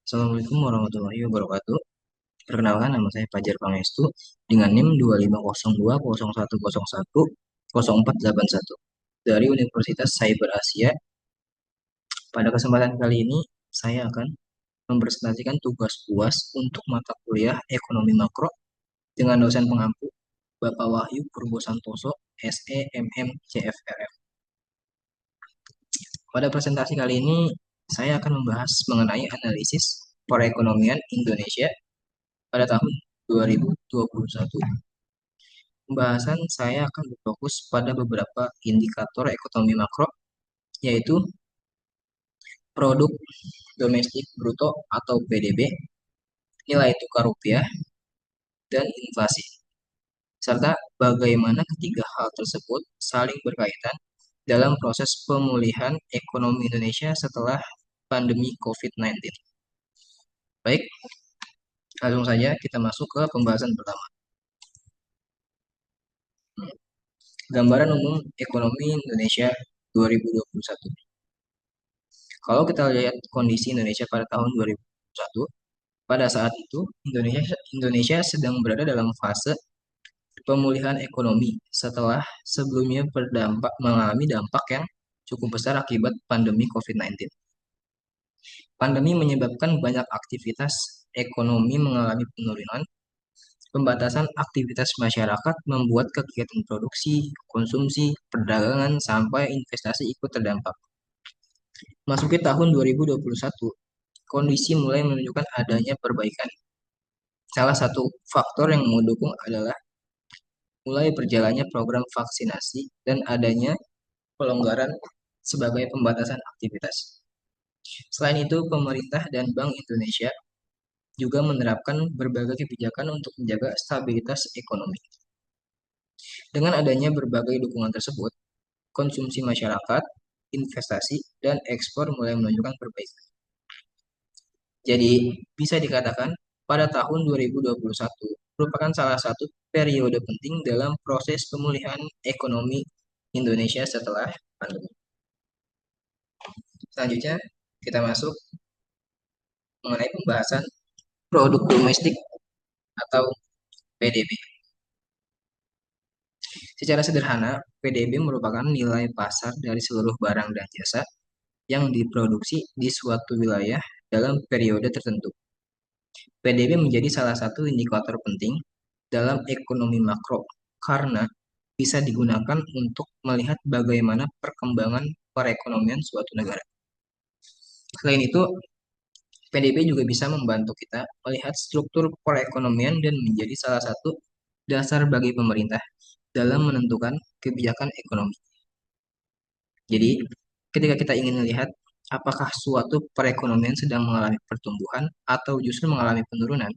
Assalamualaikum warahmatullahi wabarakatuh. Perkenalkan, nama saya Fajar Pangestu dengan NIM 250201010481 dari Universitas Cyber Asia. Pada kesempatan kali ini, saya akan mempresentasikan tugas UAS untuk mata kuliah Ekonomi Makro dengan dosen pengampu Bapak Wahyu Purbosantoso, SE MM CFRF. Pada presentasi kali ini, saya akan membahas mengenai analisis perekonomian Indonesia pada tahun 2021. Pembahasan saya akan berfokus pada beberapa indikator ekonomi makro, yaitu produk domestik bruto atau PDB, nilai tukar rupiah, dan inflasi, serta bagaimana ketiga hal tersebut saling berkaitan dalam proses pemulihan ekonomi Indonesia setelah pandemi COVID-19. Baik, langsung saja kita masuk ke pembahasan pertama. Gambaran umum ekonomi Indonesia 2021. Kalau kita lihat kondisi Indonesia pada tahun 2021, pada saat itu Indonesia sedang berada dalam fase pemulihan ekonomi setelah sebelumnya mengalami dampak yang cukup besar akibat pandemi COVID-19. Pandemi menyebabkan banyak aktivitas ekonomi mengalami penurunan. Pembatasan aktivitas masyarakat membuat kegiatan produksi, konsumsi, perdagangan, sampai investasi ikut terdampak. Masuki tahun 2021, kondisi mulai menunjukkan adanya perbaikan. Salah satu faktor yang mendukung adalah mulai berjalannya program vaksinasi dan adanya pelonggaran sebagai pembatasan aktivitas. Selain itu, pemerintah dan Bank Indonesia juga menerapkan berbagai kebijakan untuk menjaga stabilitas ekonomi. Dengan adanya berbagai dukungan tersebut, konsumsi masyarakat, investasi, dan ekspor mulai menunjukkan perbaikan. Jadi, bisa dikatakan pada tahun 2021 merupakan salah satu periode penting dalam proses pemulihan ekonomi Indonesia setelah pandemi. Selanjutnya, kita masuk mengenai pembahasan produk domestik atau PDB. Secara sederhana, PDB merupakan nilai pasar dari seluruh barang dan jasa yang diproduksi di suatu wilayah dalam periode tertentu. PDB menjadi salah satu indikator penting dalam ekonomi makro karena bisa digunakan untuk melihat bagaimana perkembangan perekonomian suatu negara. Selain itu, PDB juga bisa membantu kita melihat struktur perekonomian dan menjadi salah satu dasar bagi pemerintah dalam menentukan kebijakan ekonomi. Jadi, ketika kita ingin melihat apakah suatu perekonomian sedang mengalami pertumbuhan atau justru mengalami penurunan,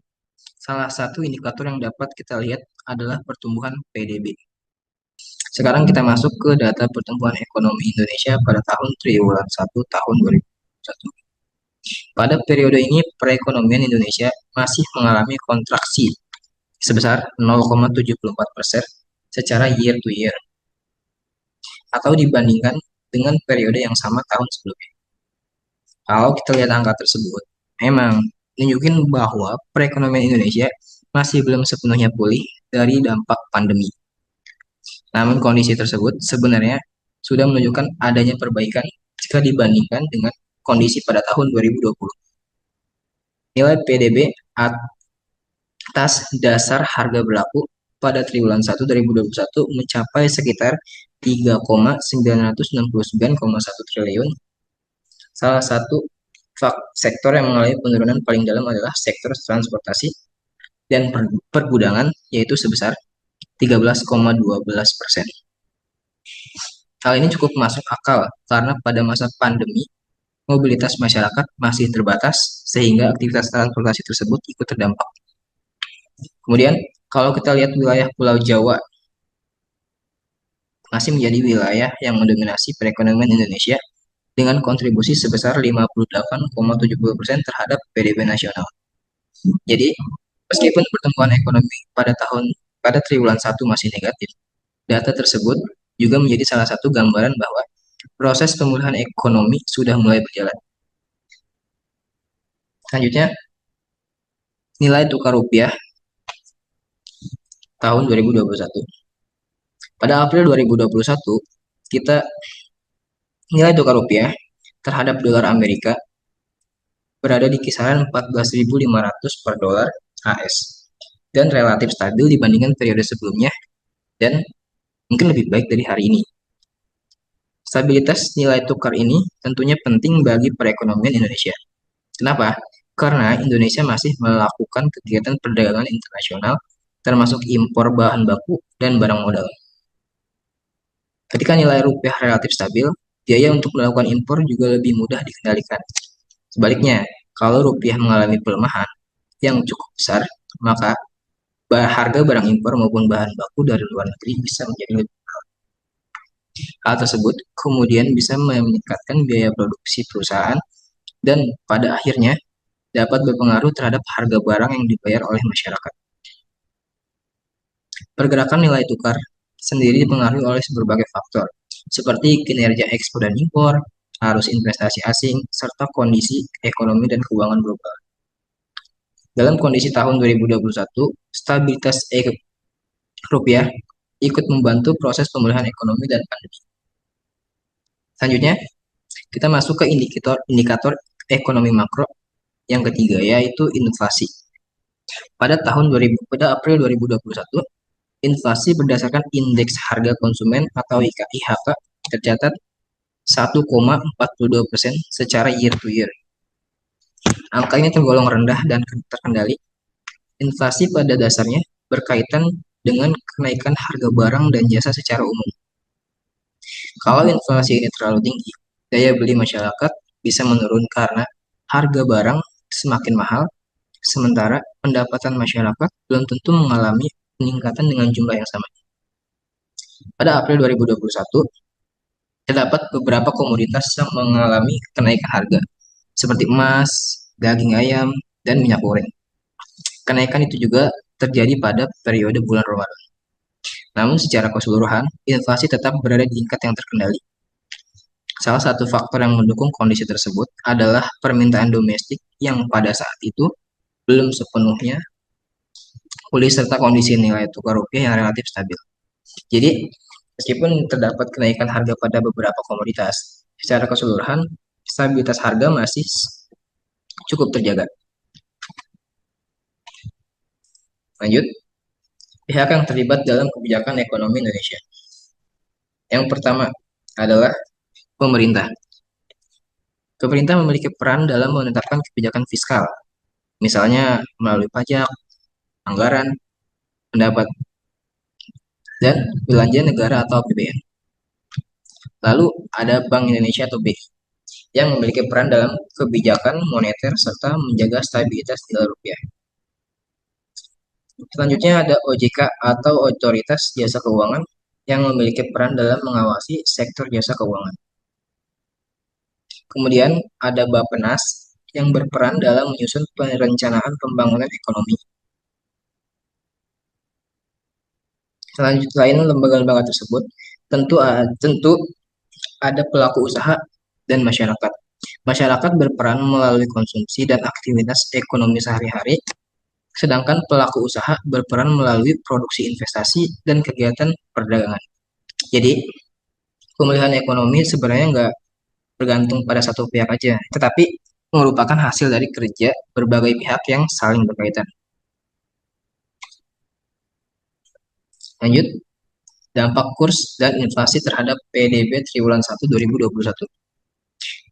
salah satu indikator yang dapat kita lihat adalah pertumbuhan PDB. Sekarang kita masuk ke data pertumbuhan ekonomi Indonesia pada tahun triwulan 1 tahun 2021. Pada periode ini, perekonomian Indonesia masih mengalami kontraksi sebesar 0,74% secara year to year, atau dibandingkan dengan periode yang sama tahun sebelumnya. Kalau kita lihat angka tersebut, memang menunjukkan bahwa perekonomian Indonesia masih belum sepenuhnya pulih dari dampak pandemi. Namun kondisi tersebut sebenarnya sudah menunjukkan adanya perbaikan jika dibandingkan dengan kondisi pada tahun 2020. Nilai PDB atas dasar harga berlaku pada triwulan 1 2021 mencapai sekitar 3,969,1 triliun. Salah satu sektor yang mengalami penurunan paling dalam adalah sektor transportasi dan pergudangan, yaitu sebesar 13,12%. Hal ini cukup masuk akal karena pada masa pandemi, mobilitas masyarakat masih terbatas sehingga aktivitas transportasi tersebut ikut terdampak. Kemudian, kalau kita lihat wilayah Pulau Jawa, masih menjadi wilayah yang mendominasi perekonomian Indonesia dengan kontribusi sebesar 58,70% terhadap PDB nasional. Jadi, meskipun pertumbuhan ekonomi pada triwulan 1 masih negatif, data tersebut juga menjadi salah satu gambaran bahwa proses pemulihan ekonomi sudah mulai berjalan. Selanjutnya, nilai tukar rupiah tahun 2021. Pada April 2021, kita nilai tukar rupiah terhadap dolar Amerika berada di kisaran 14.500 per dolar AS dan relatif stabil dibandingkan periode sebelumnya dan mungkin lebih baik dari hari ini. Stabilitas nilai tukar ini tentunya penting bagi perekonomian Indonesia. Kenapa? Karena Indonesia masih melakukan kegiatan perdagangan internasional termasuk impor bahan baku dan barang modal. Ketika nilai rupiah relatif stabil, biaya untuk melakukan impor juga lebih mudah dikendalikan. Sebaliknya, kalau rupiah mengalami pelemahan yang cukup besar, maka harga barang impor maupun bahan baku dari luar negeri bisa menjadi lebih mahal. Hal tersebut kemudian bisa meningkatkan biaya produksi perusahaan dan pada akhirnya dapat berpengaruh terhadap harga barang yang dibayar oleh masyarakat. Pergerakan nilai tukar sendiri dipengaruhi oleh berbagai faktor, seperti kinerja ekspor dan impor, arus investasi asing, serta kondisi ekonomi dan keuangan global. Dalam kondisi tahun 2021, stabilitas rupiah ikut membantu proses pemulihan ekonomi dan pandemi. Selanjutnya, kita masuk ke indikator ekonomi makro yang ketiga, yaitu inflasi. Pada April 2021, inflasi berdasarkan indeks harga konsumen atau IHK tercatat 1,42% secara year to year. Angka ini tergolong rendah dan terkendali. Inflasi pada dasarnya berkaitan dengan kenaikan harga barang dan jasa secara umum. Kalau inflasi ini terlalu tinggi, daya beli masyarakat bisa menurun karena harga barang semakin mahal, sementara pendapatan masyarakat belum tentu mengalami peningkatan dengan jumlah yang sama. Pada April 2021, terdapat beberapa komoditas yang mengalami kenaikan harga, seperti emas, daging ayam, dan minyak goreng. Kenaikan itu juga terjadi pada periode bulan Ramadan. Namun secara keseluruhan, inflasi tetap berada di tingkat yang terkendali. Salah satu faktor yang mendukung kondisi tersebut adalah permintaan domestik yang pada saat itu belum sepenuhnya pulih serta kondisi nilai tukar rupiah yang relatif stabil. Jadi, meskipun terdapat kenaikan harga pada beberapa komoditas, secara keseluruhan stabilitas harga masih cukup terjaga. Lanjut, pihak yang terlibat dalam kebijakan ekonomi Indonesia. Yang pertama adalah pemerintah. Pemerintah memiliki peran dalam menetapkan kebijakan fiskal, misalnya melalui pajak, anggaran, pendapat, dan belanja negara atau APBN. Lalu ada Bank Indonesia atau BI yang memiliki peran dalam kebijakan moneter serta menjaga stabilitas nilai rupiah. Selanjutnya ada OJK atau Otoritas Jasa Keuangan yang memiliki peran dalam mengawasi sektor jasa keuangan. Kemudian ada Bappenas yang berperan dalam menyusun perencanaan pembangunan ekonomi. Selain lembaga-lembaga tersebut, tentu ada pelaku usaha dan masyarakat. Masyarakat berperan melalui konsumsi dan aktivitas ekonomi sehari-hari, sedangkan pelaku usaha berperan melalui produksi investasi dan kegiatan perdagangan. Jadi, pemulihan ekonomi sebenarnya nggak bergantung pada satu pihak aja, tetapi merupakan hasil dari kerja berbagai pihak yang saling berkaitan. Lanjut, dampak kurs dan inflasi terhadap PDB triwulan 1 2021.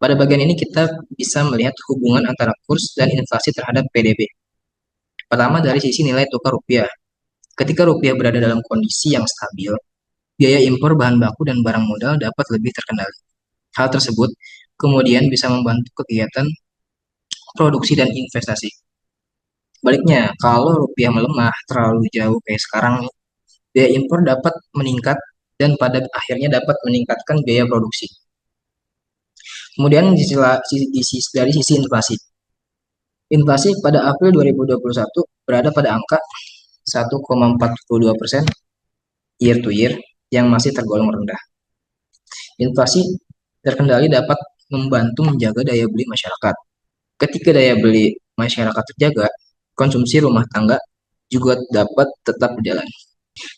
Pada bagian ini kita bisa melihat hubungan antara kurs dan inflasi terhadap PDB. Pertama dari sisi nilai tukar rupiah. Ketika rupiah berada dalam kondisi yang stabil, biaya impor bahan baku dan barang modal dapat lebih terkendali. Hal tersebut kemudian bisa membantu kegiatan produksi dan investasi. Baliknya, kalau rupiah melemah terlalu jauh kayak sekarang, biaya impor dapat meningkat dan pada akhirnya dapat meningkatkan biaya produksi. Kemudian dari sisi inflasi. Inflasi pada April 2021 berada pada angka 1,42% year to year yang masih tergolong rendah. Inflasi terkendali dapat membantu menjaga daya beli masyarakat. Ketika daya beli masyarakat terjaga, konsumsi rumah tangga juga dapat tetap berjalan.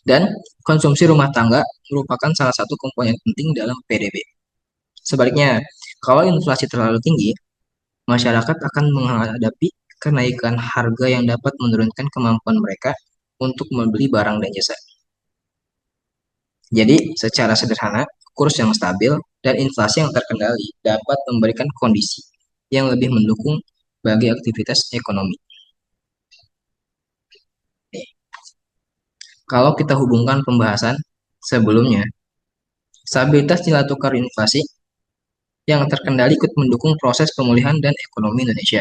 Dan konsumsi rumah tangga merupakan salah satu komponen penting dalam PDB. Sebaliknya, kalau inflasi terlalu tinggi, masyarakat akan menghadapi kenaikan harga yang dapat menurunkan kemampuan mereka untuk membeli barang dan jasa. Jadi, secara sederhana, kurs yang stabil dan inflasi yang terkendali dapat memberikan kondisi yang lebih mendukung bagi aktivitas ekonomi. Kalau kita hubungkan pembahasan sebelumnya, stabilitas nilai tukar inflasi yang terkendali ikut mendukung proses pemulihan dan ekonomi Indonesia.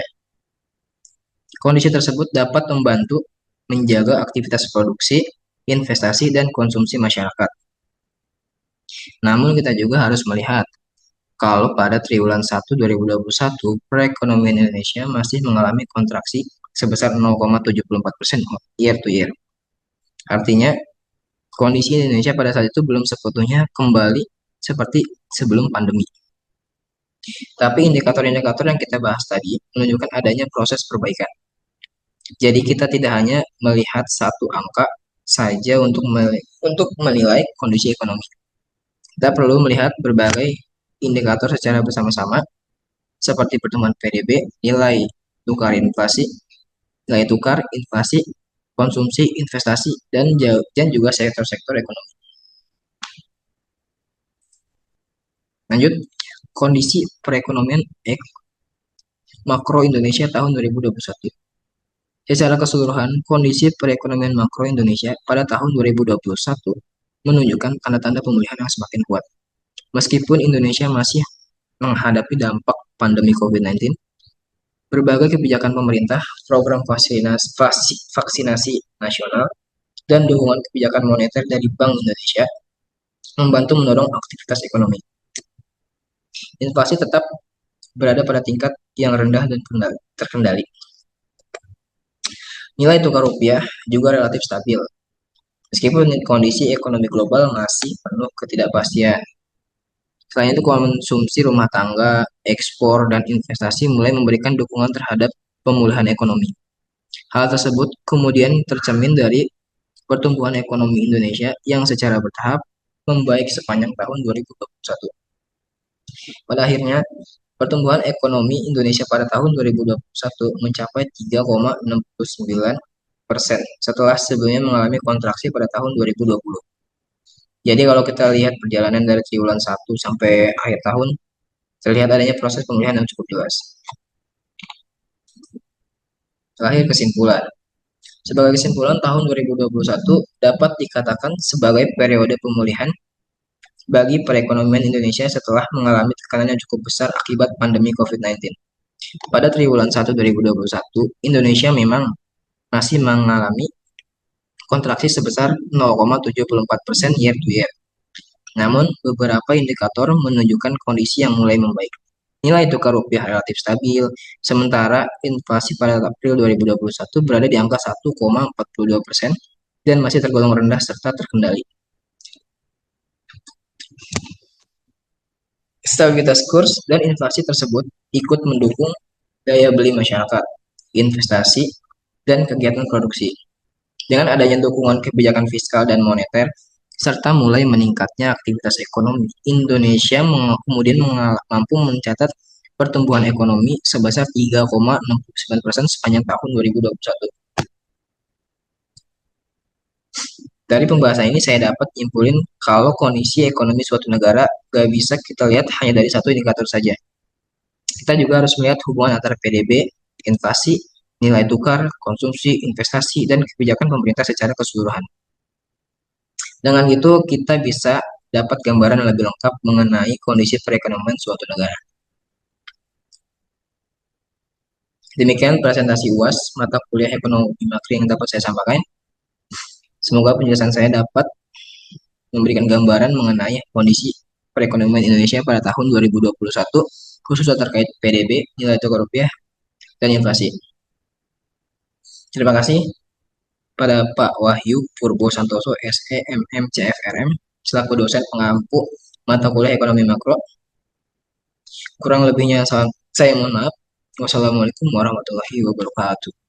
Kondisi tersebut dapat membantu menjaga aktivitas produksi, investasi, dan konsumsi masyarakat. Namun kita juga harus melihat kalau pada triwulan 1 2021 perekonomian Indonesia masih mengalami kontraksi sebesar 0,74% year to year. Artinya kondisi Indonesia pada saat itu belum sepenuhnya kembali seperti sebelum pandemi. Tapi indikator-indikator yang kita bahas tadi menunjukkan adanya proses perbaikan. Jadi kita tidak hanya melihat satu angka saja untuk menilai kondisi ekonomi. Kita perlu melihat berbagai indikator secara bersama-sama seperti pertumbuhan PDB, nilai tukar, inflasi, konsumsi, investasi, dan juga sektor-sektor ekonomi. Lanjut, kondisi perekonomian makro Indonesia tahun 2021. Secara keseluruhan, kondisi perekonomian makro Indonesia pada tahun 2021 menunjukkan tanda-tanda pemulihan yang semakin kuat. Meskipun Indonesia masih menghadapi dampak pandemi COVID-19, berbagai kebijakan pemerintah, program vaksinasi nasional, dan dukungan kebijakan moneter dari Bank Indonesia membantu mendorong aktivitas ekonomi. Inflasi tetap berada pada tingkat yang rendah dan terkendali. Nilai tukar rupiah juga relatif stabil, meskipun kondisi ekonomi global masih penuh ketidakpastian. Selain itu, konsumsi rumah tangga, ekspor, dan investasi mulai memberikan dukungan terhadap pemulihan ekonomi. Hal tersebut kemudian tercermin dari pertumbuhan ekonomi Indonesia yang secara bertahap membaik sepanjang tahun 2021. Pada akhirnya, pertumbuhan ekonomi Indonesia pada tahun 2021 mencapai 3,69% setelah sebelumnya mengalami kontraksi pada tahun 2020. Jadi kalau kita lihat perjalanan dari triwulan 1 sampai akhir tahun, terlihat adanya proses pemulihan yang cukup jelas. Terakhir, kesimpulan. Sebagai kesimpulan, tahun 2021 dapat dikatakan sebagai periode pemulihan bagi perekonomian Indonesia setelah mengalami tekanan yang cukup besar akibat pandemi COVID-19. Pada triwulan 1 2021, Indonesia memang masih mengalami kontraksi sebesar 0,74% year to year. Namun, beberapa indikator menunjukkan kondisi yang mulai membaik. Nilai tukar rupiah relatif stabil, sementara inflasi pada April 2021 berada di angka 1,42% dan masih tergolong rendah serta terkendali. Stabilitas kurs dan inflasi tersebut ikut mendukung daya beli masyarakat, investasi, dan kegiatan produksi. Dengan adanya dukungan kebijakan fiskal dan moneter, serta mulai meningkatnya aktivitas ekonomi, Indonesia kemudian mampu mencatat pertumbuhan ekonomi sebesar 3,69% sepanjang tahun 2021. Dari pembahasan ini saya dapat nyimpulin kalau kondisi ekonomi suatu negara gak bisa kita lihat hanya dari satu indikator saja. Kita juga harus melihat hubungan antara PDB, inflasi, nilai tukar, konsumsi, investasi, dan kebijakan pemerintah secara keseluruhan. Dengan itu, kita bisa dapat gambaran yang lebih lengkap mengenai kondisi perekonomian suatu negara. Demikian presentasi UAS mata kuliah ekonomi makro yang dapat saya sampaikan. Semoga penjelasan saya dapat memberikan gambaran mengenai kondisi perekonomian Indonesia pada tahun 2021, khususnya terkait PDB, nilai tukar rupiah, dan inflasi. Terima kasih pada Pak Wahyu Purbo Santoso, SE, MM, CFRM, selaku dosen pengampu mata kuliah ekonomi makro. Kurang lebihnya saya mohon maaf. Wassalamualaikum warahmatullahi wabarakatuh.